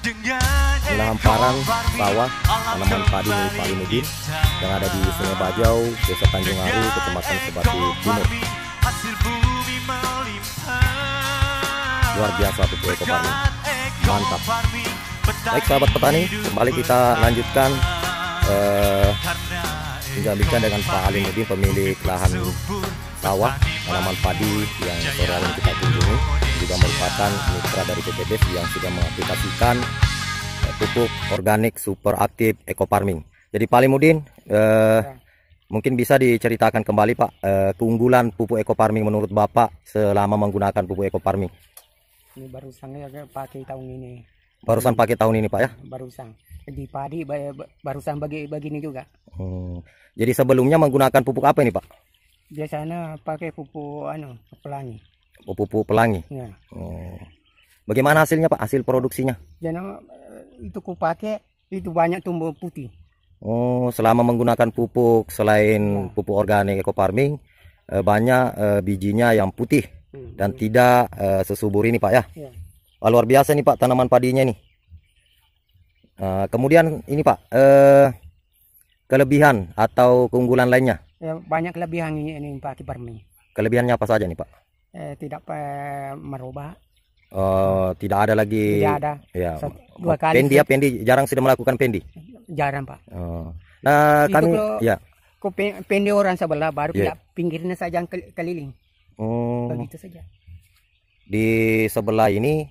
Inilah hamparan sawah tanaman padi milik Pak Alimudin yang ada di Sungai Bajau, Desa Tanjung Aru, Kecamatan Sebati Timur. Luar biasa pupuk ekofarming, mantap. Baik sahabat petani, kembali kita lanjutkan bincang-bincang dengan Pak Alimudin, pemilik lahan sawah tanaman padi yang sore hari ini kita kunjungi, juga merupakan mitra dari PPDS yang sudah mengaplikasikan pupuk organik super aktif ekofarming. Jadi Pak Alimudin, mungkin bisa diceritakan kembali Pak, keunggulan pupuk ekofarming menurut Bapak selama menggunakan pupuk ekofarming. Ini barusan ya pakai tahun ini. Barusan pakai tahun ini Pak ya? Barusan di padi barusan begini juga. Jadi sebelumnya menggunakan pupuk apa ini Pak? Biasanya pakai pupuk pelangi. Pupuk pelangi. Ya. Bagaimana hasilnya Pak? Hasil produksinya? Jadi itu ku pakai itu banyak tumbuh putih. Selama menggunakan pupuk selain pupuk organik ekofarming, banyak bijinya yang putih dan tidak sesubur ini Pak ya? Ya. Luar biasa nih Pak tanaman padinya nih. Kemudian ini Pak, kelebihan atau keunggulan lainnya? Ya, banyak kelebihan ini pakai farming. Kelebihannya apa saja nih Pak? Tidak merubah. Tidak ada lagi. Tidak ada. Ya. Dua kali. Pendi jarang sudah melakukan pendi. Jarang Pak. Nah itu kami ya. Pendi orang sebelah baru tidak pinggirnya saja keliling. Begitu saja. Di sebelah ini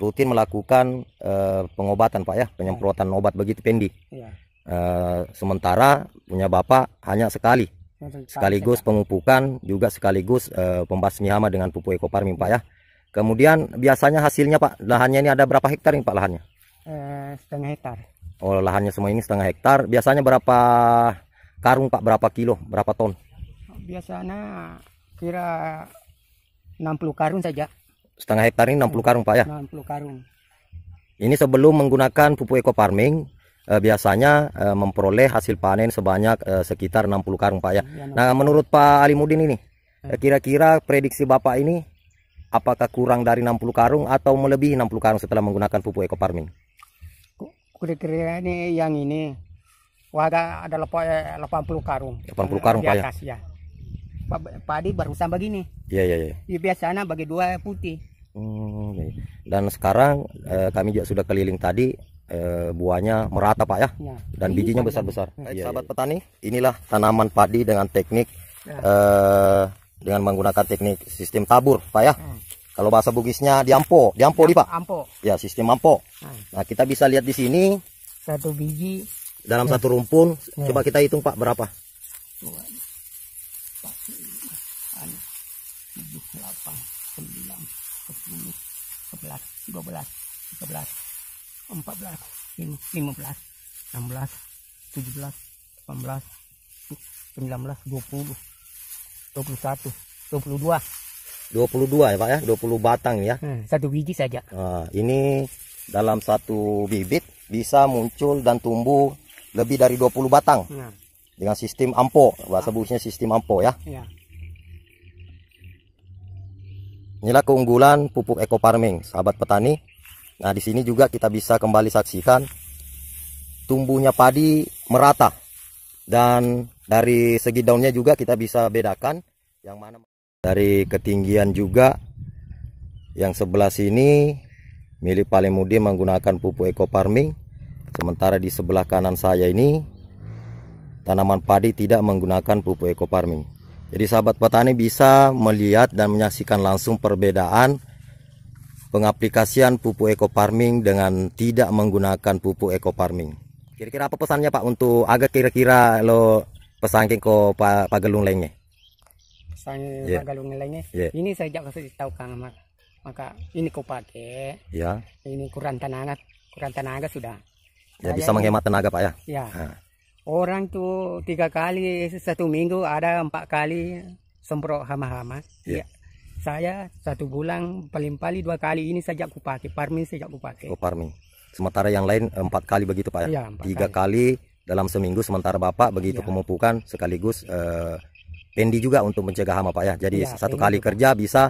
rutin melakukan pengobatan Pak ya, penyemprotan obat begitu pendi. Ya. Sementara punya Bapak hanya sekali. Sekaligus pemupukan juga sekaligus pembasmi hama dengan pupuk ekofarming Pak ya. Kemudian biasanya hasilnya Pak, lahannya ini ada berapa hektar ini Pak lahannya? Setengah hektar. Lahannya semua ini setengah hektar. Biasanya berapa karung Pak, berapa kilo, berapa ton? Biasanya kira 60 karung saja. Setengah hektar ini 60 karung Pak ya? 60 karung. Ini sebelum menggunakan pupuk ekofarming, biasanya memperoleh hasil panen sebanyak sekitar 60 karung Pak ya. Nah menurut Pak Alimudin ini, kira-kira prediksi Bapak ini apakah kurang dari 60 karung atau melebihi 60 karung setelah menggunakan pupuk ekofarming? Kira-kira ini yang ini ada 80 karung. 80 karung Pak ya? Ya. Padi barusan begini. Iya. Biasanya bagi dua putih. Dan sekarang kami juga sudah keliling tadi, buahnya merata Pak ya, dan bijinya besar-besar. Sahabat petani, inilah tanaman padi dengan teknik dengan menggunakan teknik sistem tabur Pak ya. Kalau bahasa Bugisnya diampo di Pak. Ampo. Ya, sistem ampo. Nah kita bisa lihat di sini satu biji dalam satu rumpun. Coba kita hitung Pak berapa? 8, 9, 10, 11, 12, 13, 14, 15, 16, 17, 18, 19, 20, 21, 22. 22 ya Pak ya, 20 batang ya. Satu biji saja. Ini dalam satu bibit bisa muncul dan tumbuh lebih dari 20 batang. Dengan sistem ampo, bahasa Bugisnya sistem ampo ya. Inilah keunggulan pupuk ekofarming, sahabat petani. Nah, di sini juga kita bisa kembali saksikan tumbuhnya padi merata. Dan dari segi daunnya juga kita bisa bedakan yang mana dari ketinggian juga. Yang sebelah sini milik Pak Alimudin menggunakan pupuk ekofarming. Sementara di sebelah kanan saya ini tanaman padi tidak menggunakan pupuk ekofarming. Jadi sahabat petani bisa melihat dan menyaksikan langsung perbedaan pengaplikasian pupuk ekofarming dengan tidak menggunakan pupuk ekofarming. Kira-kira apa pesannya Pak untuk agak kira-kira lo pesan ke Pak Gelung lainnya? Pesan Pak Gelung lainnya. Ini saya kasih tahu Kang, maka ini kau pakai. Ya. Ini kurang tenaga sudah. Ya bisa menghemat tenaga Pak ya. Ya. Orang tuh 3 kali satu minggu ada 4 kali semprot hama-hama. Ya. Saya 1 bulan paling-paling 2 kali ini saja aku pakai. Farming saja aku pakai. Farming. Sementara yang lain 4 kali begitu Pak ya. 3 kali dalam seminggu, sementara Bapak begitu pemupukan sekaligus pendi juga untuk mencegah hama Pak ya. Jadi 1 kali kerja bisa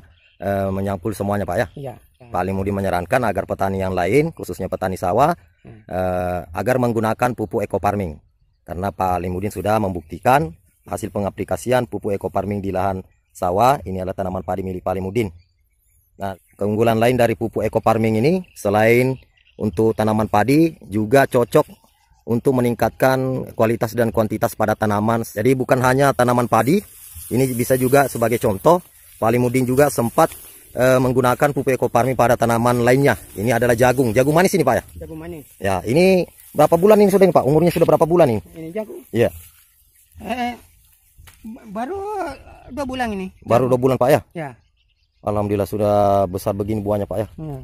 menyampul semuanya Pak ya. Iya. Pak Alimudin menyarankan agar petani yang lain, khususnya petani sawah, agar menggunakan pupuk eco farming. Karena Pak Alimudin sudah membuktikan hasil pengaplikasian pupuk eco farming di lahan sawah ini adalah tanaman padi milik Pak Alimudin. Nah, keunggulan lain dari pupuk eco farming ini selain untuk tanaman padi juga cocok untuk meningkatkan kualitas dan kuantitas pada tanaman. Jadi bukan hanya tanaman padi, ini bisa juga sebagai contoh Pak Alimudin juga sempat menggunakan pupuk eco farming pada tanaman lainnya. Ini adalah jagung manis ini Pak ya. Jagung manis. Ya, ini berapa bulan ini sudah ini Pak? Umurnya sudah berapa bulan ini? Ini jagung. Iya. Baru 2 bulan ini. Baru 2 bulan Pak ya? Ya. Alhamdulillah sudah besar begini buahnya Pak ya. Hmm.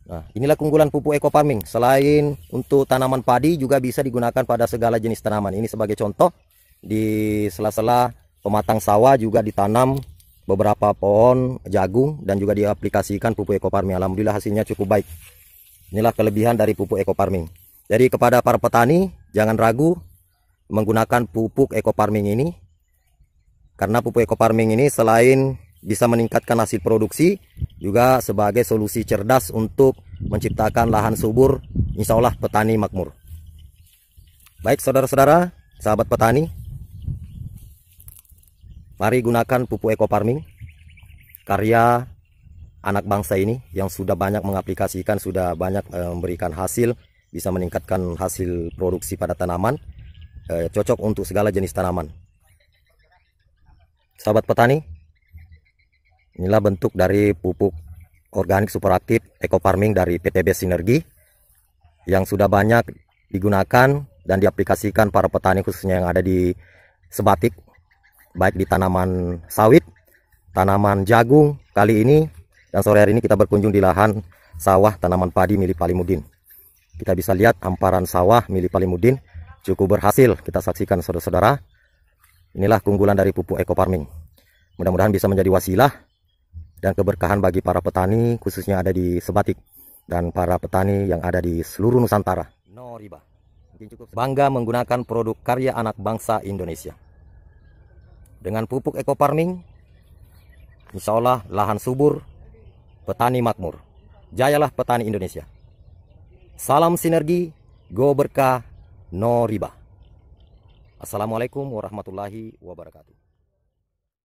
Nah, inilah keunggulan pupuk eco farming. Selain untuk tanaman padi juga bisa digunakan pada segala jenis tanaman. Ini sebagai contoh, di sela-sela pematang sawah juga ditanam beberapa pohon jagung dan juga diaplikasikan pupuk eco farming. Alhamdulillah hasilnya cukup baik. Inilah kelebihan dari pupuk eco farming. Jadi kepada para petani jangan ragu menggunakan pupuk eco farming ini. Karena pupuk eco farming ini selain bisa meningkatkan hasil produksi, juga sebagai solusi cerdas untuk menciptakan lahan subur, insya Allah petani makmur. Baik saudara-saudara, sahabat petani, mari gunakan pupuk eco farming, karya anak bangsa ini yang sudah banyak mengaplikasikan, sudah banyak memberikan hasil, bisa meningkatkan hasil produksi pada tanaman, cocok untuk segala jenis tanaman. Sahabat petani, inilah bentuk dari pupuk organik superaktif eco farming dari PTB Sinergi yang sudah banyak digunakan dan diaplikasikan para petani khususnya yang ada di Sebatik, baik di tanaman sawit, tanaman jagung kali ini, dan sore hari ini kita berkunjung di lahan sawah tanaman padi milik Pak Alimudin. Kita bisa lihat hamparan sawah milik Pak Alimudin cukup berhasil kita saksikan saudara-saudara. Inilah keunggulan dari pupuk eco farming. Mudah-mudahan bisa menjadi wasilah dan keberkahan bagi para petani khususnya ada di Sebatik dan para petani yang ada di seluruh Nusantara. No riba. Mungkin cukup bangga menggunakan produk karya anak bangsa Indonesia. Dengan pupuk eco farming, insya Allah lahan subur, petani makmur. Jayalah petani Indonesia. Salam sinergi, go berkah, no riba. Assalamualaikum warahmatullahi wabarakatuh.